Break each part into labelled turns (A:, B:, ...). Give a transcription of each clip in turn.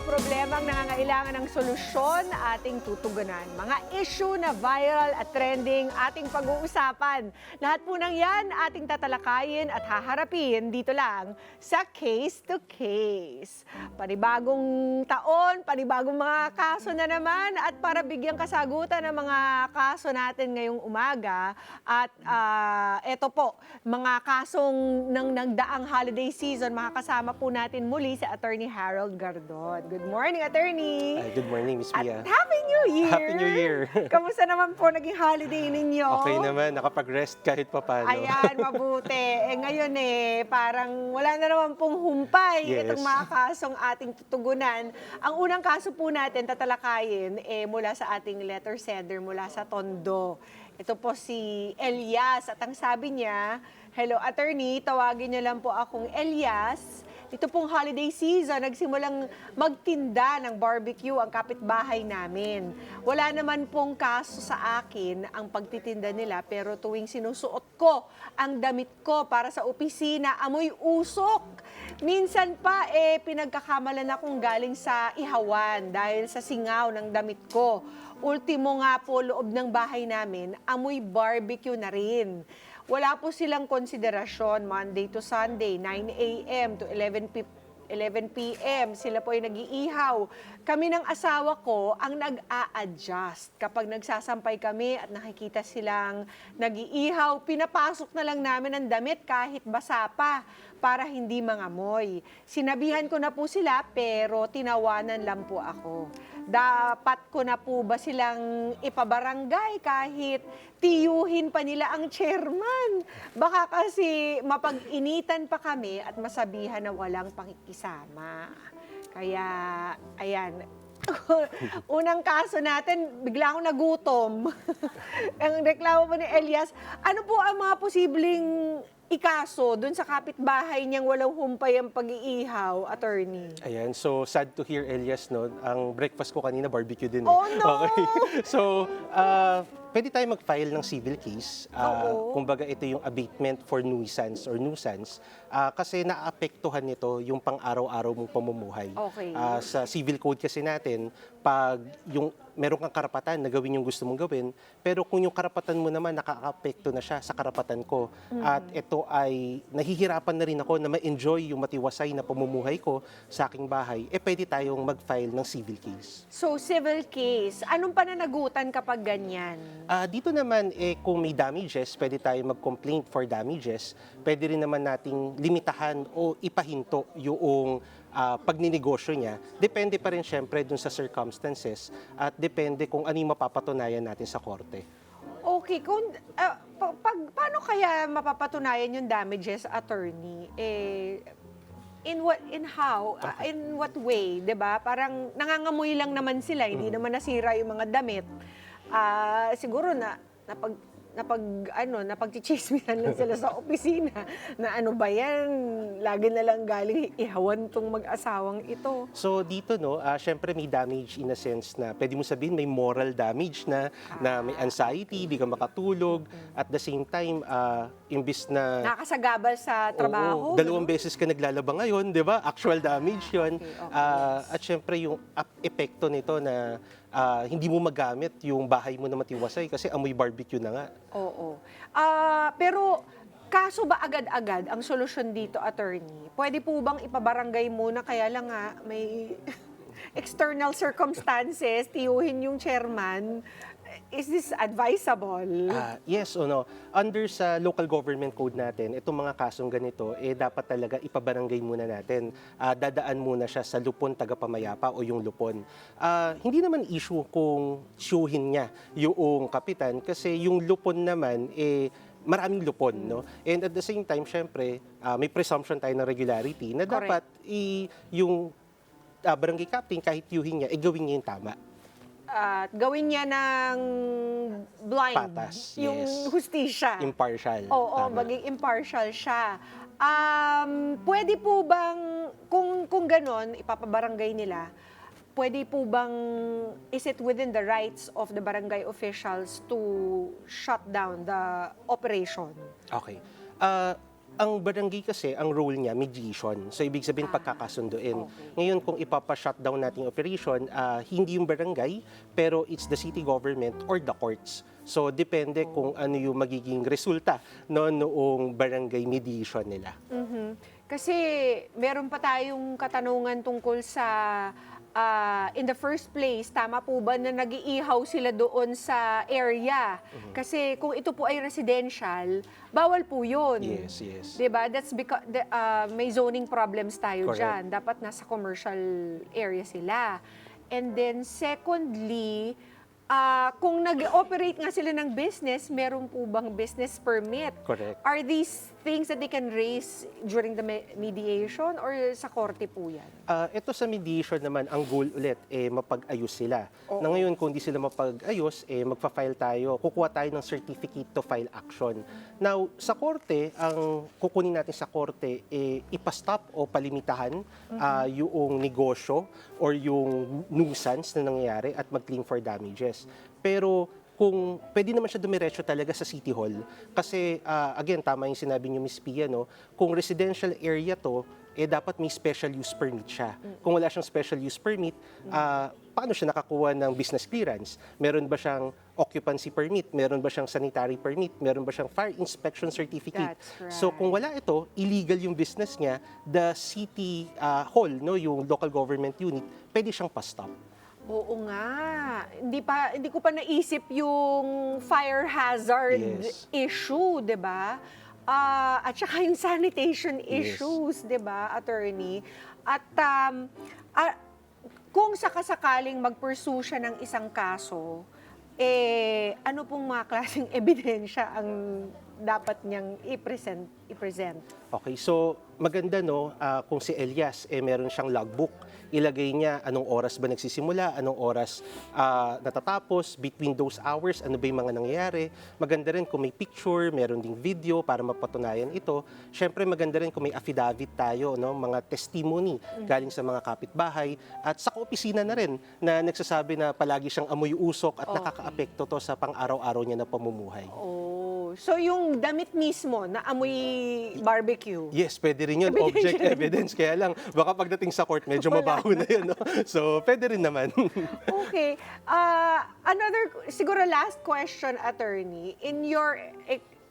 A: problemang nangangailangan ng solusyon, ating tutugunan. Mga issue na viral at trending, ating pag-uusapan. Lahat po ng yan, ating tatalakayin at haharapin dito lang sa Case to Case. Panibagong taon, panibagong mga kaso na naman at para bigyang kasagutan ng mga kaso natin ngayong umaga. At eto po, mga kasong ng nagdaang holiday season, makakasama po natin muli si Attorney Harold Gardon. Good morning, Attorney!
B: Good morning, Miss Mia.
A: At Happy New Year!
B: Happy New Year!
A: Kamusta naman po naging holiday ninyo?
B: Okay naman, nakapag-rest kahit papano.
A: Ayan, mabuti. Ngayon parang wala na naman pong humpay
B: Yes.
A: itong mga kasong ating tutugunan. Ang unang kaso po natin tatalakayin mula sa ating letter sender mula sa Tondo. Ito po si Elias at ang sabi niya, "Hello, Attorney, tawagin niyo lang po akong Elias. Ito pong holiday season, nagsimulang magtinda ng barbecue ang kapitbahay namin. Wala naman pong kaso sa akin ang pagtitinda nila, pero tuwing sinusuot ko ang damit ko para sa opisina, amoy usok. Minsan pa pinagkakamalan akong galing sa ihawan dahil sa singaw ng damit ko. Ultimo nga po, loob ng bahay namin, amoy barbecue na rin. Wala po silang konsiderasyon, Monday to Sunday, 9 a.m. to 11 p.m. Sila po ay nag-iihaw. Kami ng asawa ko ang nag-a-adjust. Kapag nagsasampay kami at nakikita silang nag-iihaw, pinapasok na lang namin ang damit kahit basa pa para hindi mangamoy. Sinabihan ko na po sila pero tinawanan lang po ako. Dapat ko na po ba silang ipabarangay kahit tiyuhin pa nila ang chairman? Baka kasi mapag-initan pa kami at masabihan na walang pakikisama." Kaya, ayan. Unang kaso natin, bigla akong nagutom. Ang reklamo po ni Elias, ano po ang mga posibleng ikaso dun sa kapitbahay niyang walang humpay ang pag-iihaw, Attorney?
B: Ayan, so sad to hear, Elias, no? Ang breakfast ko kanina, barbecue din.
A: Oh, no!
B: Okay. So, pwede tayo mag-file ng civil case.
A: Oo.
B: Kumbaga, ito yung abatement for nuisance or nuisance. Kasi naapektuhan nito yung pang-araw-araw mong pamumuhay.
A: Okay.
B: Sa civil code kasi natin, pag yung meron kang karapatan na gawin yung gusto mong gawin, pero kung yung karapatan mo naman nakaka-apekto na siya sa karapatan ko, at ito ay nahihirapan na rin ako na ma-enjoy yung matiwasay na pamumuhay ko sa aking bahay, pwede tayong mag-file ng civil case.
A: So, civil case. Anong pananagutan kapag ganyan?
B: Dito naman, kung may damages, pwede tayo mag-complaint for damages. Pwede rin naman nating limitahan o ipahinto yung pagninegosyo niya. Depende pa rin syempre dun sa circumstances at depende kung ano yung mapapatunayan natin sa korte.
A: Okay, kung paano kaya mapapatunayan yung damages, Attorney? In what way, 'di ba? Parang nangangamoy lang naman sila, hindi naman nasira yung mga damit. Siguro napagchichismisan lang sila sa opisina na ano ba yan, lagi na lang galing ihawan tong mag-asawang ito.
B: So dito, no, syempre may damage in a sense na pwede mo sabihin may moral damage na may anxiety, di ka makatulog. At the same time, imbis na
A: Nakakasagabal sa trabaho.
B: Oo, dalawang beses ka naglalaba ngayon, di ba? Actual damage yun.
A: Okay.
B: At syempre yung epekto nito na hindi mo magamit yung bahay mo na matiwasay kasi amoy barbecue na nga.
A: Oo. Pero kaso ba agad-agad ang solusyon dito, Attorney? Pwede po bang ipabarangay muna, kaya lang nga may external circumstances, tiyuhin yung chairman? Is this advisable?
B: Yes o no. Under sa local government code natin, itong mga kasong ganito, dapat talaga ipabarangay muna natin. Dadaan muna siya sa lupon tagapamayapa o yung lupon. Hindi naman issue kung siyuhin niya yung kapitan kasi yung lupon naman, maraming lupon, no? And at the same time, syempre, may presumption tayo ng regularity na dapat yung barangay captain, kahit tiyuhin niya, gawin niya yung tama.
A: At gawin niya ng blind,
B: Patas,
A: yung
B: yes.
A: hustisya.
B: Impartial.
A: Oo,
B: tama.
A: maging impartial siya. Pwede po bang, kung ganon, ipapabarangay nila, pwede po bang, is it within the rights of the barangay officials to shut down the operation?
B: Okay. Ang barangay kasi, ang role niya, mediation. So, ibig sabihin, pagkakasunduin.
A: Okay.
B: Ngayon, kung ipapa-shutdown natin yung operation, hindi yung barangay, pero it's the city government or the courts. So, depende kung ano yung magiging resulta noong barangay mediation nila.
A: Kasi meron pa tayong katanungan tungkol sa in the first place, tama po ba na nag-iihaw sila doon sa area? Kasi kung ito po ay residential, bawal po yun.
B: Yes, yes.
A: Diba? That's because may zoning problems tayo
B: Correct.
A: dyan. Dapat nasa commercial area sila. And then secondly, kung nag-operate nga sila ng business, meron po bang business permit?
B: Correct.
A: Are these things that they can raise during the mediation or sa korte po yan?
B: Ito sa mediation naman, ang goal ulit, mapag-ayos sila. Na ngayon, kung di sila mapag-ayos, magpa-file tayo, kukuha tayo ng certificate to file action. Now, sa korte, ang kukunin natin sa korte, ipastop o palimitahan yung negosyo or yung nuisance na nangyayari at mag-claim for damages. Pero kung pwede naman siya dumiretso talaga sa City Hall, kasi again, tama yung sinabi niyo, Ms. Pia, no? Kung residential area to, dapat may special use permit siya. Kung wala siyang special use permit, paano siya nakakuha ng business clearance? Meron ba siyang occupancy permit? Meron ba siyang sanitary permit? Meron ba siyang fire inspection certificate?
A: That's right.
B: So kung wala ito, illegal yung business niya, the City Hall, no, yung local government unit, pwede siyang pa-stop.
A: Oo nga. Hindi ko pa naisip yung fire hazard
B: Yes.
A: issue, 'di ba? At saka yung sanitation
B: Yes.
A: issues, 'di ba, attorney? At kung sakasakaling mag-pursue siya ng isang kaso, ano pong mga klaseng ebidensya ang dapat niyang i-present?
B: Okay, so maganda, no, kung si Elias, meron siyang logbook. Ilagay niya anong oras ba nagsisimula, anong oras natatapos, between those hours, ano ba yung mga nangyayari. Maganda rin kung may picture, meron ding video para mapatunayan ito. Siyempre maganda rin kung may affidavit tayo, no, mga testimony galing sa mga kapitbahay at sa opisina na rin na nagsasabi na palagi siyang amoy usok at nakakaapekto to sa pang-araw-araw niya na pamumuhay.
A: Oh, so yung damit mismo na amoy barbecue.
B: Yes, pwede rin yun. Object evidence. Kaya lang, baka pagdating sa court, medyo mabaho na yun. No? So, pwede rin naman.
A: Okay. Siguro last question, attorney. In your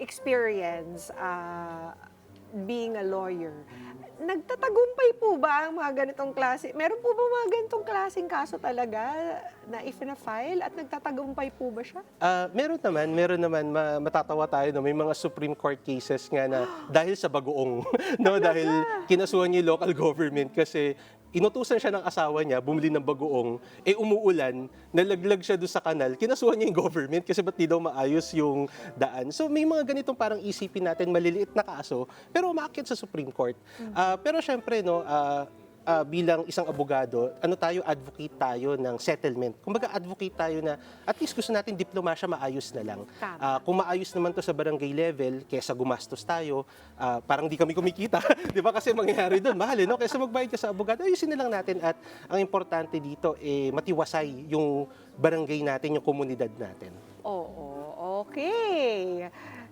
A: experience being a lawyer, nagtatagumpay po ba ang mga ganitong klase? Meron po ba mga ganitong klaseng kaso talaga na if-na-file at nagtatagumpay po ba siya?
B: Meron naman, matatawa tayo, no? May mga Supreme Court cases nga na dahil sa bagoong, no? Dahil kinasuhan niya yung local government kasi inutusan siya ng asawa niya, bumili ng bagoong, umuulan, nalaglag siya doon sa kanal, kinasuhan niya yung government kasi ba't di daw maayos yung daan. So may mga ganitong parang isipin natin, maliliit na kaso, pero umaakyat sa Supreme Court. Pero syempre, no, bilang isang abogado, advocate tayo ng settlement. Kumbaga advocate tayo na at least gusto natin diplomasya maayos na lang. Kung maayos naman to sa barangay level, kesa gumastos tayo, parang di kami kumikita. Di ba? Kasi mangyayari doon, mahal, no? Kesa magbayad ka sa abogado, ayusin na lang natin. At ang importante dito, matiwasay yung barangay natin, yung komunidad natin.
A: Oo, okay.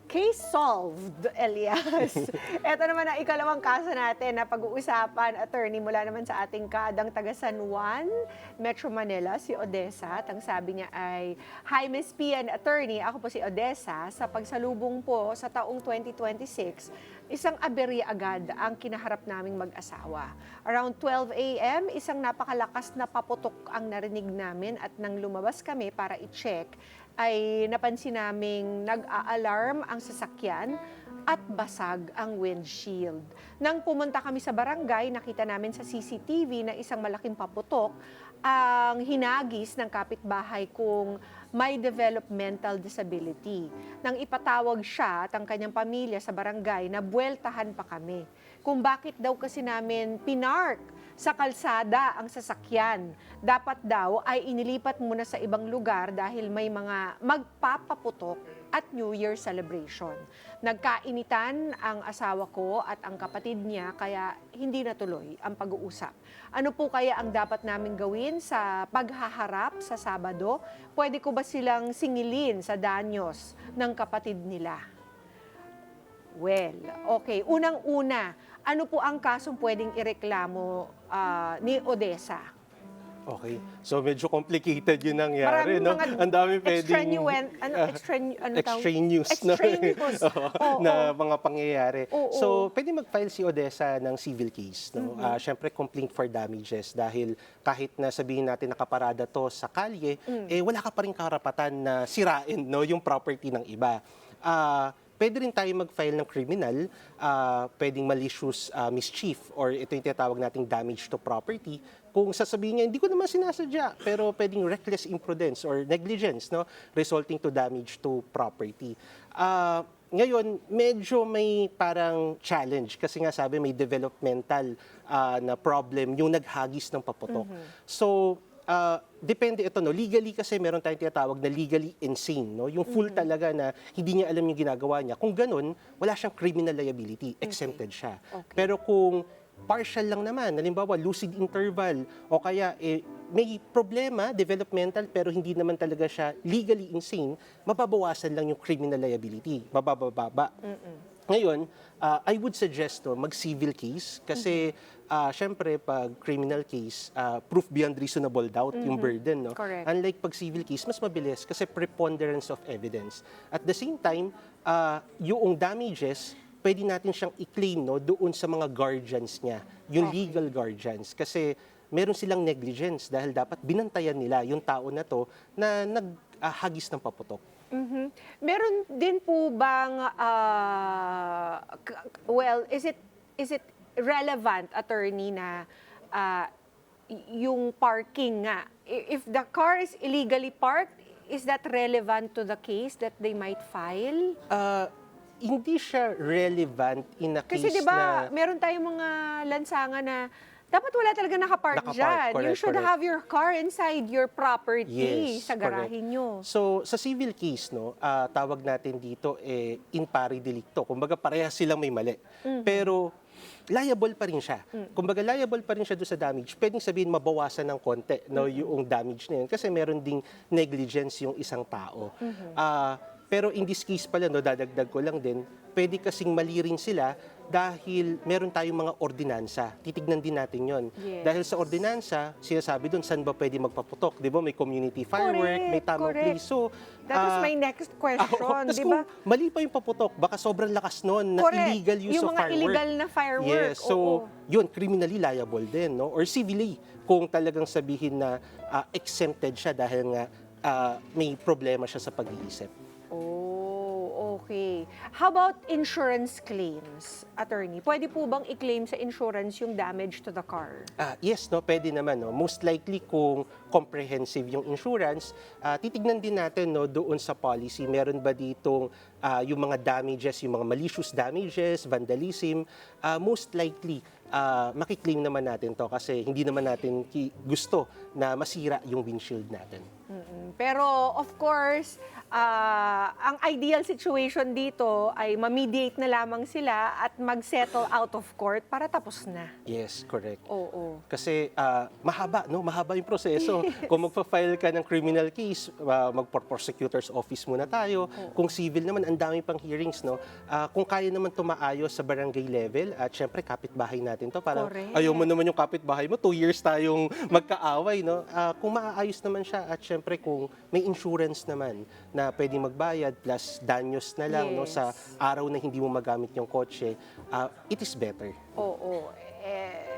A: Case solved, Elias. Ito naman ang ikalawang kaso natin na pag-uusapan, attorney, mula naman sa ating kaadang taga San Juan, Metro Manila, si Odessa. At ang sabi niya ay, "Hi, Ms. Pian, attorney. Ako po si Odessa. Sa pagsalubong po sa taong 2026, isang aberya agad ang kinaharap naming mag-asawa. Around 12 a.m., isang napakalakas na paputok ang narinig namin at nang lumabas kami para i-check, ay napansin naming nag-a-alarm ang sasakyan at basag ang windshield. Nang pumunta kami sa barangay, nakita namin sa CCTV na isang malaking paputok ang hinagis ng kapitbahay kung may developmental disability. Nang ipatawag siya at ang kanyang pamilya sa barangay, nabueltahan pa kami kung bakit daw kasi namin pinark sa kalsada ang sasakyan. Dapat daw ay inilipat muna sa ibang lugar dahil may mga magpapaputok at New Year celebration. Nagkainitan ang asawa ko at ang kapatid niya kaya hindi natuloy ang pag-uusap. Ano po kaya ang dapat namin gawin sa paghaharap sa Sabado? Pwede ko ba silang singilin sa danyos ng kapatid nila? Well, okay. Unang-una, ano po ang kasong pwedeng ireklamo ni Odessa?
B: Okay. So medyo complicated yung nangyari,
A: Maraming
B: no?
A: mga
B: Ang dami pwedeng
A: ano tawag?
B: extraneous,
A: Extraneous. Oo.
B: na mga pangyayari.
A: Oo.
B: So pwede mag-file si Odessa ng civil case, no?
A: Mm-hmm.
B: Syempre complaint for damages dahil kahit na sabihin natin nakaparada to sa kalye, wala ka pa rin karapatan na sirain, no, yung property ng iba. Pwede rin tayo mag-file ng criminal, pwedeng malicious mischief or ito yung tinatawag nating damage to property. Kung sasabihin niya, hindi ko naman sinasadya, pero pwedeng reckless imprudence or negligence, no, resulting to damage to property. Ngayon, medyo may parang challenge kasi nga sabi may developmental na problem yung naghagis ng paputok. So, depende ito, no, legally kasi meron tayong tinatawag na legally insane, no, yung full talaga na hindi niya alam yung ginagawa niya. Kung ganun, wala siyang criminal liability, exempted siya.
A: Okay.
B: Pero kung partial lang naman, halimbawa lucid interval o kaya may problema, developmental, pero hindi naman talaga siya legally insane, mababawasan lang yung criminal liability, mabababa. Ngayon, I would suggest mag-civil case kasi syempre pag criminal case, proof beyond reasonable doubt yung burden. No?
A: Correct.
B: Unlike pag civil case, mas mabilis kasi preponderance of evidence. At the same time, yung damages, pwede natin siyang i-claim, no, doon sa mga guardians niya, yung legal guardians. Kasi meron silang negligence dahil dapat binantayan nila yung tao na to na naghagis ng paputok.
A: Meron din po bang is it relevant, attorney, na yung parking nga, if the car is illegally parked, is that relevant to the case that they might file?
B: Hindi siya relevant in a
A: Kasi
B: case
A: 'di ba,
B: na
A: meron tayong mga lansangan na dapat wala talaga nakapark
B: Nakapark,
A: dyan. You
B: correct,
A: should
B: correct.
A: have your car inside your property
B: Yes,
A: sa garahe
B: correct.
A: nyo.
B: So, sa civil case, no, tawag natin dito in pari delicto. Kumbaga, parehas silang may mali. Pero, liable pa rin siya. Kumbaga, liable pa rin siya doon sa damage. Pwedeng sabihin, mabawasan ng konti, no, yung damage na yun. Kasi meron ding negligence yung isang tao. Pero in this case pala, no, dadagdag ko lang din, pwede kasing mali rin sila dahil meron tayong mga ordinansa. Titignan din natin yon.
A: Yes.
B: Dahil sa ordinansa, sinasabi doon, saan ba pwede magpaputok? Di ba? May community firework, may tamang
A: correct.
B: place. So,
A: That was my next question,
B: tas
A: di ba?
B: kung mali pa yung paputok, baka sobrang lakas noon na
A: Correct.
B: illegal use
A: Yung
B: of
A: mga
B: firework.
A: illegal na firework,
B: Yes, so
A: oo.
B: yun, criminally liable din, no? Or civilly, kung talagang sabihin na exempted siya dahil nga may problema siya sa pag-iisip.
A: Oh, okay. How about insurance claims, attorney? Pwede po bang i-claim sa insurance yung damage to the car?
B: Yes, no, pwede naman. No? Most likely kung comprehensive yung insurance, titignan din natin, no, doon sa policy, meron ba ditong yung mga damages, yung mga malicious damages, vandalism, most likely makiklaim naman natin to kasi hindi naman natin gusto na masira yung windshield natin.
A: Pero of course, ang ideal situation dito ay ma-mediate na lamang sila at mag-settle out of court para tapos na.
B: Yes, correct.
A: Oo.
B: Kasi mahaba, no? Mahaba yung proseso. Kung magpa-file ka ng criminal case, mag-prosecutor's office muna tayo. Kung civil naman, ang dami pang hearings, no? Kung kaya naman tumaayos sa barangay level, at syempre kapitbahay natin to. Parang
A: Correct.
B: ayaw mo naman yung kapitbahay mo, 2 years tayong magkaaway, no? Kung maaayos naman siya at syempre kung may insurance naman na pwedeng magbayad plus danyos na lang, no, sa araw na hindi mo magamit yung kotse, it is better.
A: Oo.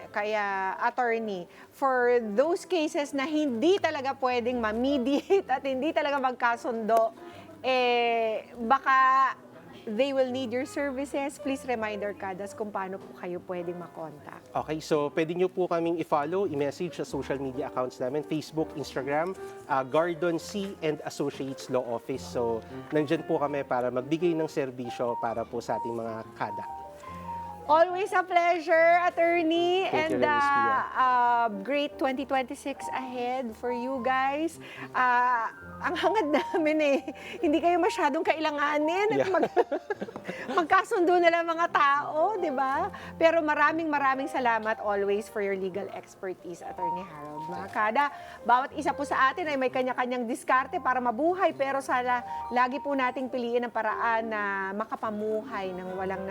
A: Kaya, attorney, for those cases na hindi talaga pwedeng ma-mediate at hindi talaga magkasundo, baka they will need your services. Please remind our kadas kung paano po kayo pwedeng makontak.
B: Okay, so pwede nyo po kaming i-follow, i-message sa social media accounts namin, Facebook, Instagram, Gardon C. and Associates Law Office. So, nandyan po kami para magbigay ng serbisyo para po sa ating mga kada.
A: Always a pleasure, attorney.
B: Thank you,
A: And
B: Miss Pia.
A: great 2026 ahead for you guys. Ang hangad namin hindi kayo masyadong kailanganin at
B: Yeah.
A: magkasundo na lang mga tao, di ba? Pero maraming salamat always for your legal expertise, Attorney Harold. Mga kada, bawat isa po sa atin ay may kanya-kanyang diskarte para mabuhay, pero sana lagi po nating piliin ang paraan na makapamuhay ng walang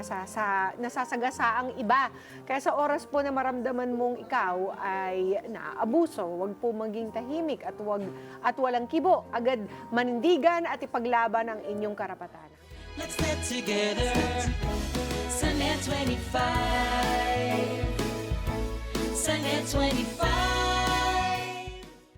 A: nasasagasaang iba. Kaya sa oras po na maramdaman mong ikaw ay naaabuso, wag po maging tahimik at walang kibo. Agad manindigan at ipaglaban ang inyong karapatan.
C: Let's get together. Sunnet 25. Sunnet 25.